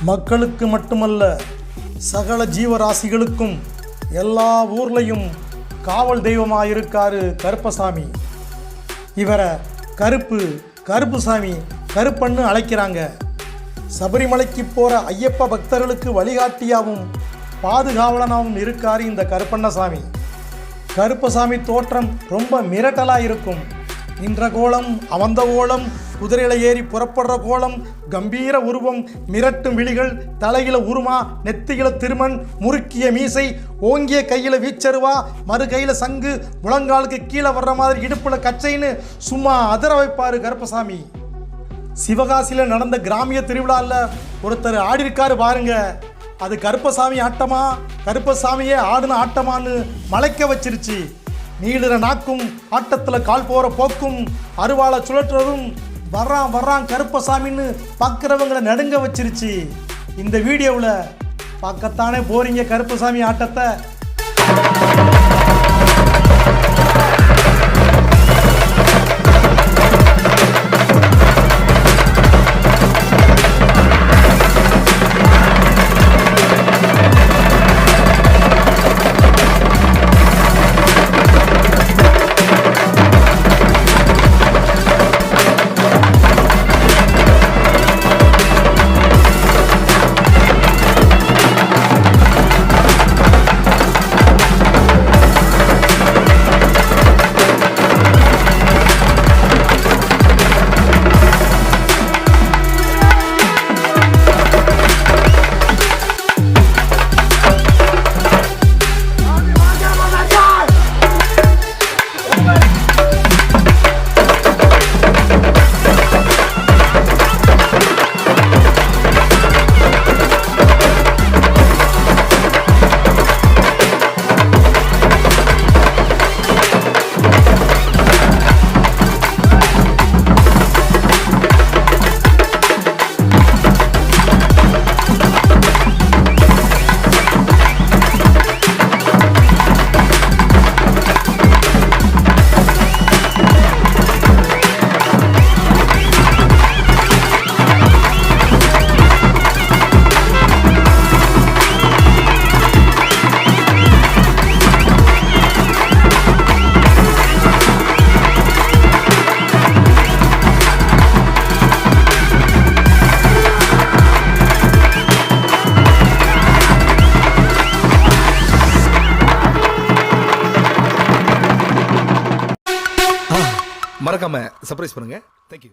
மக்களுக்கு மட்டுமல்ல, சகல ஜீவராசிகளுக்கும் எல்லா ஊர்லையும் காவல் தெய்வமாக இருக்காரு கருப்பசாமி. இவரை கருப்புசாமி கருப்பன்னு அழைக்கிறாங்க. சபரிமலைக்கு போகிற ஐயப்ப பக்தர்களுக்கு வழிகாட்டியாகவும் பாதுகாவலனாகவும் இருக்கார் இந்த கருப்பண்ணசாமி. கருப்பசாமி தோற்றம் ரொம்ப மிரட்டலாக இருக்கும். நின்ற கோலம், அவந்த கோலம், குதிரையில ஏறி புறப்படுற கோலம், கம்பீர உருவம், மிரட்டும் விழிகள், தலையில உருமா, நெத்தியில திருமண், முறுக்கிய மீசை, ஓங்கிய கையில் வீச்சருவா, மறு கையில் சங்கு, முழங்காலுக்கு கீழே வர்ற மாதிரி இடுப்புல கச்சைன்னு சும்மா அதிர வைப்பார் கருப்பசாமி. சிவகாசியில் நடந்த கிராமிய திருவிழாவில் ஒருத்தர் ஆடிருக்காரு பாருங்க. அது கருப்பசாமி ஆட்டமா, கருப்பசாமியே ஆடின ஆட்டமான்னு மலைக்க வச்சிருச்சு. நீளுற நாக்கும், ஆட்டத்தில் கால் போகிற போக்கும், அருவாளை சுழற்றுறதும், வர்றான் கருப்பசாமின்னு பார்க்குறவங்களை நடுங்க வச்சிருச்சு. இந்த வீடியோவில் பார்க்கத்தானே போறீங்க கருப்பசாமி ஆட்டத்தை. மறக்காம சர்ப்ரைஸ் பண்ணுங்க. தேங்க்யூ.